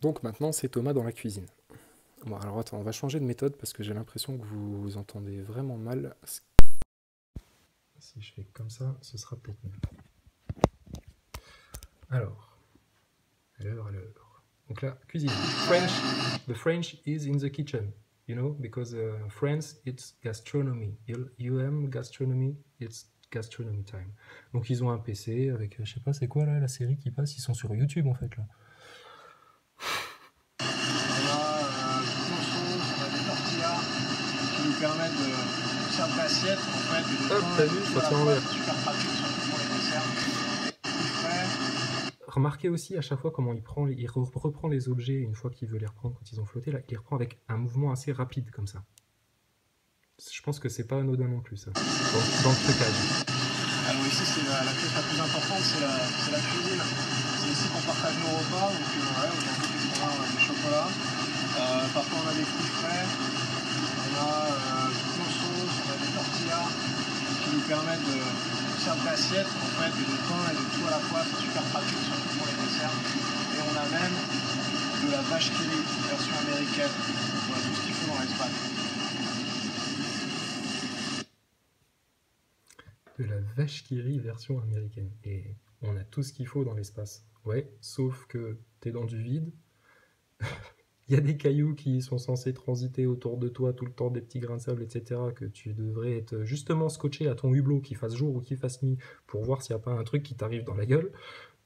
Donc maintenant, c'est Thomas dans la cuisine. Bon, alors attends, on va changer de méthode parce que j'ai l'impression que vous entendez vraiment mal. Si je fais comme ça, ce sera peut-être mieux. Alors, alors. Donc là, cuisine. French, the French is in the kitchen. You know, because France, it's gastronomy. You aime gastronomy, it's gastronomy time. Donc ils ont un PC avec, je sais pas, c'est quoi là la série qui passe. Ils sont sur YouTube en fait là. Qui nous permettent de servir l'assiette en fait et de Hop, t'as vu, ça tient en l'air. super pratique surtout pour les desserts. Plus frais. Remarquez aussi à chaque fois comment il reprend les objets une fois qu'il veut les reprendre quand ils ont flotté, là, il les reprend avec un mouvement assez rapide comme ça. Je pense que c'est pas anodin non plus ça, dans le trucage. Alors ici c'est la pièce la plus importante, c'est la cuisine. C'est ici qu'on partage nos repas. Donc ouais, aujourd'hui qu'est-ce qu'on a? On a des chocolats. Parfois on a des fruits frais. On a toutes nos sauces, on a des tortillas qui nous permettent de servir l'assiette en fait et de pain et de tout à la fois. C'est super pratique surtout pour les desserts. Et on a même de la vache qui rit, version américaine. Voilà tout ce qu'il faut dans l'espace. De la vache qui rit version américaine. Et on a tout ce qu'il faut dans l'espace. Ouais, sauf que t'es dans du vide. Il y a des cailloux qui sont censés transiter autour de toi tout le temps, des petits grains de sable, etc. Que tu devrais être justement scotché à ton hublot, qu'il fasse jour ou qu'il fasse nuit, pour voir s'il n'y a pas un truc qui t'arrive dans la gueule.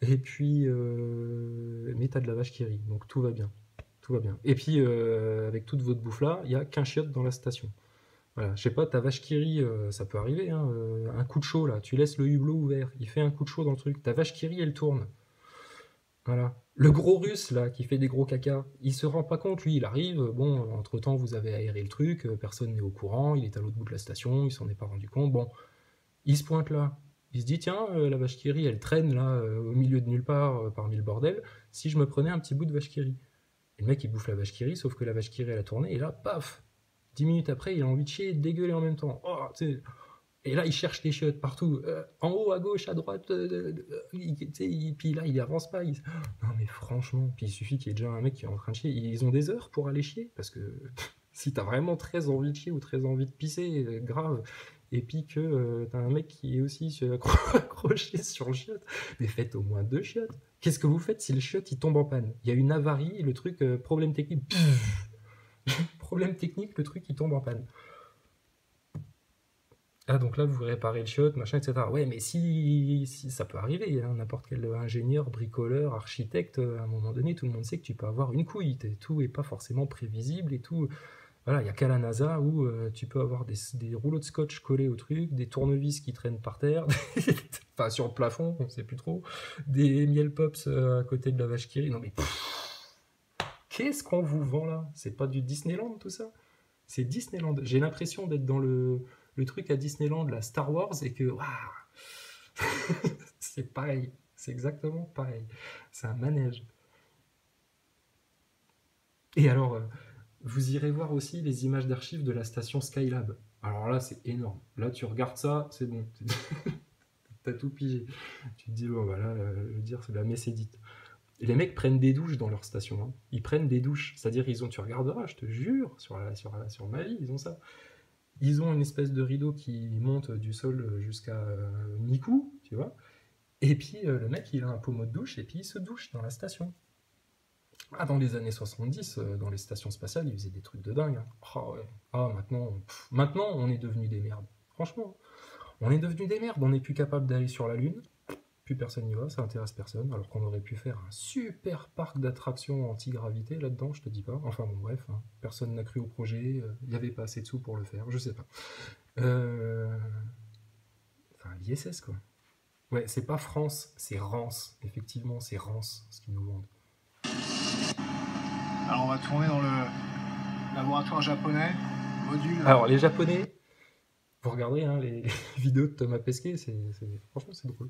Et puis, mais t'as de la vache qui rit, donc tout va bien. Tout va bien. Et puis, avec toute votre bouffe là, il n'y a qu'un chiotte dans la station. Voilà, je sais pas, ta vache qui rit, ça peut arriver, hein, un coup de chaud là, tu laisses le hublot ouvert, il fait un coup de chaud dans le truc, ta vache qui rit, elle tourne. Voilà. Le gros russe là, qui fait des gros caca, il se rend pas compte, lui, il arrive, bon, entre temps vous avez aéré le truc, personne n'est au courant, il est à l'autre bout de la station, il s'en est pas rendu compte, bon, il se pointe là. Il se dit, tiens, la vache qui rit, elle traîne là, au milieu de nulle part, parmi le bordel. Si je me prenais un petit bout de vache qui rit. Et le mec, il bouffe la vache qui rit, sauf que la vache qui rit, elle a tourné, et là, paf 10 minutes après, il a envie de chier et de dégueuler en même temps. Oh, et là, il cherche les chiottes partout. En haut, à gauche, à droite. Puis là, il avance pas. Non, mais franchement, puis il suffit qu'il y ait déjà un mec qui est en train de chier. Ils ont des heures pour aller chier, parce que si t'as vraiment très envie de chier ou très envie de pisser, grave, et puis que t'as un mec qui est aussi accroché sur le chiotte, mais faites au moins 2 chiottes. Qu'est-ce que vous faites si le chiotte il tombe en panne? Il y a une avarie, et le truc, problème technique, problème technique, le truc il tombe en panne. Ah, donc là, vous réparez le chiotte, machin, etc. Ouais, mais si ça peut arriver, hein, n'importe quel ingénieur, bricoleur, architecte, à un moment donné, tout le monde sait que tu peux avoir une couille. Tout est pas forcément prévisible et tout. Voilà, il n'y a qu'à la NASA où tu peux avoir des rouleaux de scotch collés au truc, des tournevis qui traînent par terre, enfin sur le plafond, on sait plus trop, des miel pops à côté de la vache qui rit. Non mais qu'est-ce qu'on vous vend là? C'est pas du Disneyland tout ça? C'est Disneyland. J'ai l'impression d'être dans le truc à Disneyland, la Star Wars, et que waouh, c'est pareil. C'est exactement pareil. C'est un manège. Et alors, vous irez voir aussi les images d'archives de la station Skylab. Alors là, c'est énorme. Là, tu regardes ça, c'est bon. T'as tout pigé. Tu te dis, bon, voilà, je veux dire, c'est la messe est dite. Et les mecs prennent des douches dans leur station, hein. Ils prennent des douches. C'est-à-dire, tu regarderas, je te jure, sur ma vie, ils ont ça. Ils ont une espèce de rideau qui monte du sol jusqu'à mi-cou, tu vois. Et puis le mec, il a un pommeau de douche et puis il se douche dans la station. Ah, dans les années 70, dans les stations spatiales, ils faisaient des trucs de dingue, hein. Ah ouais. Ah, maintenant, on est devenu des merdes. Franchement, on est devenu des merdes. On n'est plus capable d'aller sur la Lune. Plus personne n'y va, ça intéresse personne. Alors qu'on aurait pu faire un super parc d'attractions anti-gravité là-dedans, je te dis pas. Enfin bon, bref, hein. Personne n'a cru au projet. Il n'y avait pas assez de sous pour le faire, je sais pas. Euh, Enfin, l'ISS, quoi. Ouais, c'est pas France, c'est Rance. Effectivement, c'est Rance, ce qu'ils nous vendent. Alors on va tourner dans le laboratoire japonais, module. Alors, les Japonais, vous regarderez hein, les vidéos de Thomas Pesquet, franchement, c'est drôle.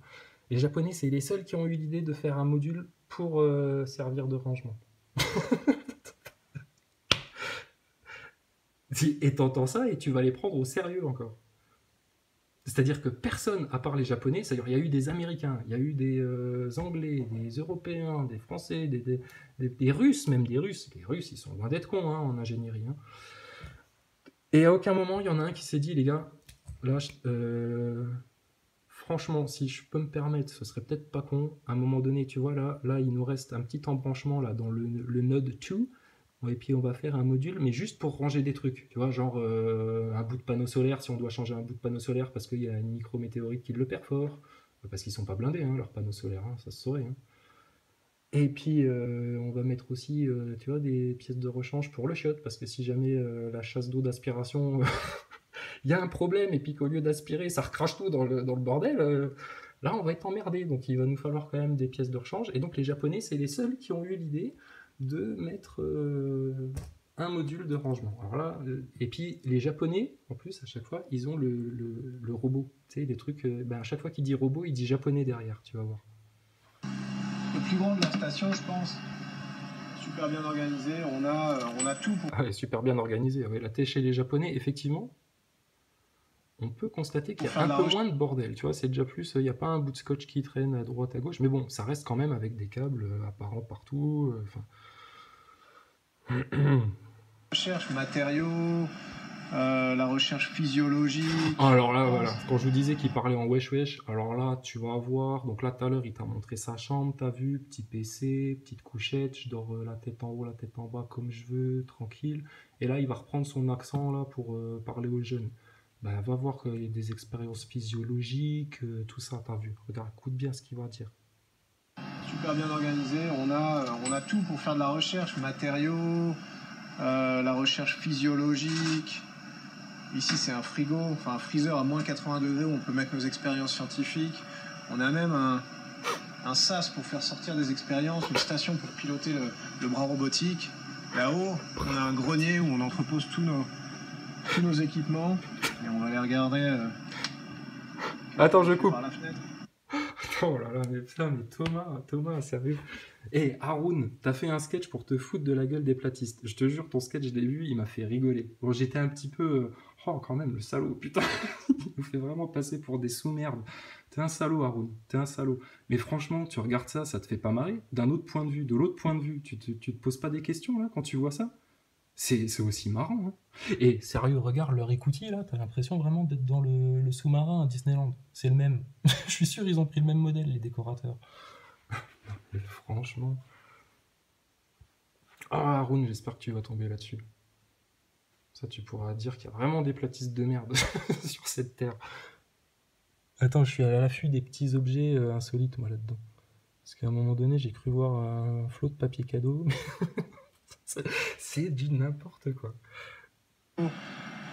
Les Japonais, c'est les seuls qui ont eu l'idée de faire un module pour servir de rangement. Et t'entends ça et tu vas les prendre au sérieux encore. C'est-à-dire que personne, à part les Japonais, c'est-à-dire il y a eu des Américains, il y a eu des Anglais, des Européens, des Français, des Russes, même des Russes. Les Russes, ils sont loin d'être cons en ingénierie. Et à aucun moment, il y en a un qui s'est dit, les gars, là, franchement, si je peux me permettre, ce serait peut-être pas con. À un moment donné, tu vois, là il nous reste un petit embranchement là, dans le node 2. Et puis on va faire un module, mais juste pour ranger des trucs. Tu vois, genre un bout de panneau solaire, si on doit changer un bout de panneau solaire parce qu'il y a une micrométéorite qui le perfore. Parce qu'ils sont pas blindés, leurs panneaux solaires, ça se saurait. Et puis on va mettre aussi, tu vois, des pièces de rechange pour le chiotte, parce que si jamais la chasse d'eau d'aspiration il y a un problème et puis qu'au lieu d'aspirer, ça recrache tout dans le bordel, là on va être emmerdé. Donc il va nous falloir quand même des pièces de rechange. Et donc les Japonais, c'est les seuls qui ont eu l'idée de mettre un module de rangement. Alors là, et puis les Japonais, en plus, à chaque fois, ils ont le robot. Tu sais, les trucs, à chaque fois qu'il dit robot, il dit japonais derrière, tu vas voir. Le plus grand de la station, je pense. Super bien organisé, on a tout pour... Ah ouais, super bien organisé. Ouais, là, t'es chez les Japonais, effectivement. On peut constater qu'il y a un peu moins de bordel, tu vois, c'est déjà plus, il n'y a pas un bout de scotch qui traîne à droite, à gauche, mais bon, ça reste quand même avec des câbles apparents partout, Recherche matériaux, la recherche physiologique... Alors là, voilà, quand je vous disais qu'il parlait en wesh wesh, alors là, tu vas voir, donc là, tout à l'heure, il t'a montré sa chambre, t'as vu, petit PC, petite couchette, je dors la tête en haut, la tête en bas, comme je veux, tranquille, et là, il va reprendre son accent, là, pour parler aux jeunes. Va voir qu'il y a des expériences physiologiques, tout ça, t'as vu. Regarde, écoute bien ce qu'il va dire. Super bien organisé, on a tout pour faire de la recherche, matériaux, la recherche physiologique. Ici c'est un frigo, enfin un freezer à moins 80 degrés où on peut mettre nos expériences scientifiques. On a même un sas pour faire sortir des expériences, une station pour piloter le bras robotique. Là-haut, on a un grenier où on entrepose tous nos équipements et on va les regarder Attends, je coupe par la fenêtre. Oh là là, mais putain, mais Thomas, sérieux. Eh, Haroun, t'as fait un sketch pour te foutre de la gueule des platistes. Je te jure, ton sketch, je l'ai vu, il m'a fait rigoler. Bon, j'étais un petit peu... Oh, quand même, le salaud, putain. Il nous fait vraiment passer pour des sous-merdes. T'es un salaud, Haroun, t'es un salaud. Mais franchement, tu regardes ça, ça te fait pas marrer. D'un autre point de vue, de l'autre point de vue, tu te poses pas des questions, là, quand tu vois ça? C'est aussi marrant. Et sérieux, regarde leur écoutille là, t'as l'impression vraiment d'être dans le sous-marin à Disneyland. C'est le même. Je suis sûr, ils ont pris le même modèle, les décorateurs. Mais franchement. Ah, Haroun, j'espère que tu vas tomber là-dessus. Ça, tu pourras dire qu'il y a vraiment des platistes de merde sur cette terre. Attends, je suis à l'affût des petits objets insolites, moi, là-dedans. Parce qu'à un moment donné, j'ai cru voir un flot de papier cadeau. C'est du n'importe quoi.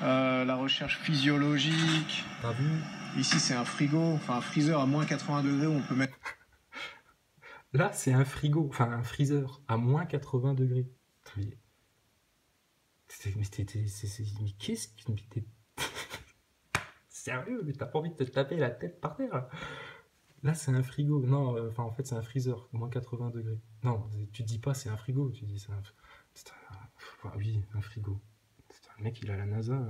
La recherche physiologique. T'as vu? Ici c'est un frigo, enfin un freezer à moins 80 degrés où on peut mettre... Là, c'est un frigo, enfin un freezer à moins 80 degrés. Mais qu'est-ce que... Sérieux, mais t'as pas envie de te taper la tête par terre? Là, c'est un frigo. Non, en fait, c'est un freezer, moins 80 degrés. Non, tu dis pas c'est un frigo, tu dis c'est un... oui, un frigo. Le mec, il a la NASA.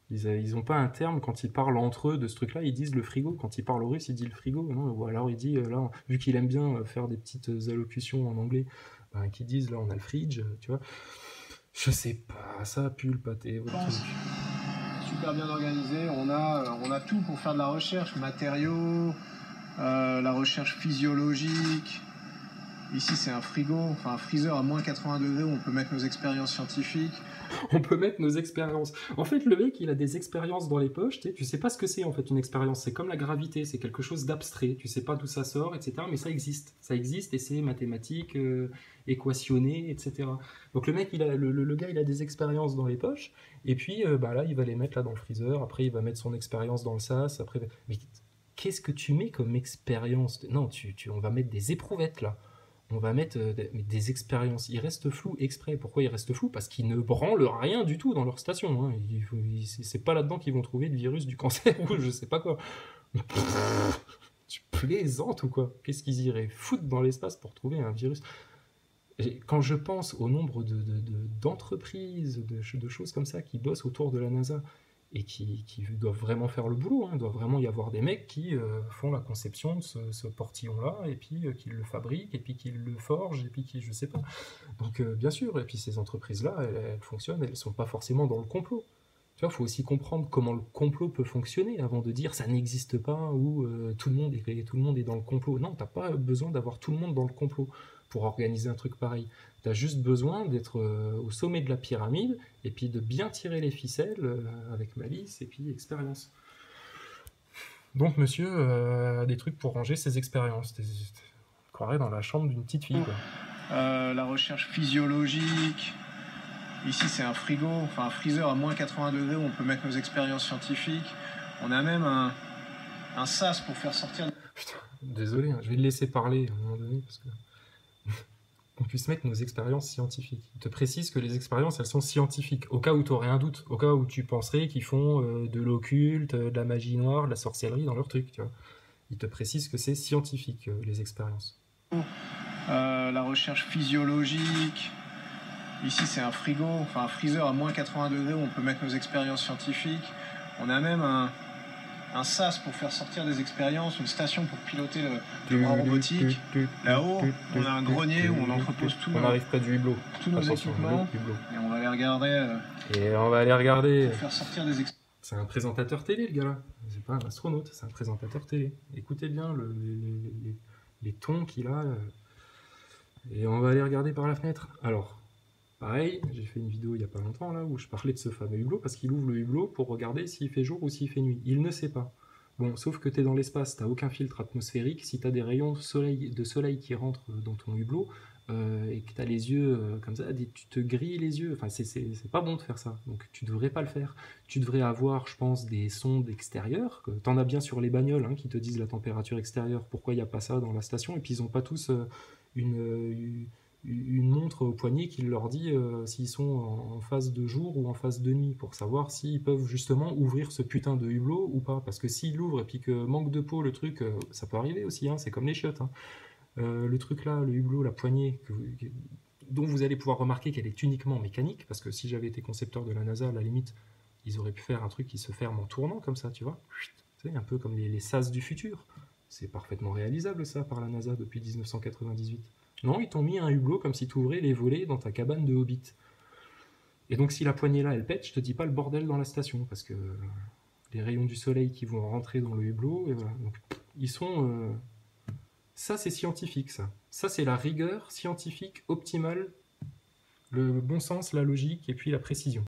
Ils ont pas un terme quand ils parlent entre eux de ce truc-là, ils disent le frigo. Quand ils parlent aux Russes, ils disent le frigo. Non, ou alors il dit, là, vu qu'il aime bien faire des petites allocutions en anglais, qu'ils disent là, on a le fridge, tu vois. Je sais pas, ça pue le pâté. Super bien organisé, on a tout pour faire de la recherche, matériaux, la recherche physiologique. Ici c'est un frigo, enfin un freezer à moins 80 degrés où on peut mettre nos expériences scientifiques. On peut mettre nos expériences. En fait, le mec, il a des expériences dans les poches. Tu sais pas ce que c'est en fait une expérience. C'est comme la gravité, c'est quelque chose d'abstrait. Tu sais pas d'où ça sort, etc. Mais ça existe. Ça existe et c'est mathématique, équationné, etc. Donc le mec, le gars, il a des expériences dans les poches. Et puis là, il va les mettre là dans le freezer. Après, il va mettre son expérience dans le sas. Après, mais qu'est-ce que tu mets comme expérience? Non, on va mettre des éprouvettes là. On va mettre des expériences. Il reste flou exprès. Pourquoi il reste flou? Parce qu'ils ne branlent rien du tout dans leur station. C'est pas là-dedans qu'ils vont trouver le virus du cancer ou je sais pas quoi. Tu plaisantes ou quoi? Qu'est-ce qu'ils iraient foutre dans l'espace pour trouver un virus? Et quand je pense au nombre d'entreprises, de choses comme ça qui bossent autour de la NASA et qui doivent vraiment faire le boulot, hein. Il doit vraiment y avoir des mecs qui font la conception de ce portillon-là, et puis qui le fabriquent, et puis qui le forgent, et puis qui, je sais pas. Donc bien sûr, et puis ces entreprises-là, elles fonctionnent, elles sont pas forcément dans le complot. Tu vois, il faut aussi comprendre comment le complot peut fonctionner avant de dire ça n'existe pas ou tout le monde est dans le complot. Non, t'as pas besoin d'avoir tout le monde dans le complot pour organiser un truc pareil. T'as juste besoin d'être au sommet de la pyramide et puis de bien tirer les ficelles avec malice et puis expérience. Donc monsieur a des trucs pour ranger ses expériences. On croirait dans la chambre d'une petite fille, quoi. La recherche physiologique. Ici, c'est un frigo, enfin un freezer à moins 80 degrés où on peut mettre nos expériences scientifiques. On a même un sas pour faire sortir... Putain, désolé, hein, je vais le laisser parler à un moment donné parce que qu'on puisse mettre nos expériences scientifiques. Il te précise que les expériences, elles sont scientifiques, au cas où tu aurais un doute, au cas où tu penserais qu'ils font de l'occulte, de la magie noire, de la sorcellerie dans leur truc, tu vois. Il te précise que c'est scientifique, les expériences. La recherche physiologique. Ici, c'est un frigo, enfin un freezer à moins 80 degrés où on peut mettre nos expériences scientifiques. On a même un sas pour faire sortir des expériences, une station pour piloter le bras robotique. Là-haut, on a un grenier où on entrepose tout. On arrive près du hublot. Tous nos équipements. Et on va aller regarder. Pour faire sortir des expériences. C'est un présentateur télé, le gars-là. C'est pas un astronaute, c'est un présentateur télé. Écoutez bien les tons qu'il a. Et on va aller regarder par la fenêtre. Alors, pareil, j'ai fait une vidéo il y a pas longtemps là où je parlais de ce fameux hublot parce qu'il ouvre le hublot pour regarder s'il fait jour ou s'il fait nuit. Il ne sait pas. Bon, sauf que tu es dans l'espace, tu n'as aucun filtre atmosphérique. Si tu as des rayons de soleil qui rentrent dans ton hublot et que tu as les yeux comme ça, tu te grilles les yeux. Enfin, c'est pas bon de faire ça. Donc, tu devrais pas le faire. Tu devrais avoir, je pense, des sondes extérieures. Tu en as bien sur les bagnoles hein, qui te disent la température extérieure. Pourquoi il n'y a pas ça dans la station? Et puis, ils n'ont pas tous une montre au poignet qui leur dit s'ils sont en phase de jour ou en phase de nuit pour savoir s'ils peuvent justement ouvrir ce putain de hublot ou pas. Parce que s'ils l'ouvrent et puis que manque de peau, le truc, ça peut arriver aussi, hein, c'est comme les chiottes. Hein. Le truc là, le hublot, la poignée, dont vous allez pouvoir remarquer qu'elle est uniquement mécanique, parce que si j'avais été concepteur de la NASA, à la limite, ils auraient pu faire un truc qui se ferme en tournant comme ça, tu vois. Tu sais, un peu comme les sas du futur. C'est parfaitement réalisable ça par la NASA depuis 1998. Non, ils t'ont mis un hublot comme si tu ouvrais les volets dans ta cabane de Hobbit. Et donc si la poignée là elle pète, je te dis pas le bordel dans la station, parce que les rayons du soleil qui vont rentrer dans le hublot, et voilà. Donc ils sont... Ça c'est scientifique ça. Ça c'est la rigueur scientifique optimale, le bon sens, la logique et puis la précision.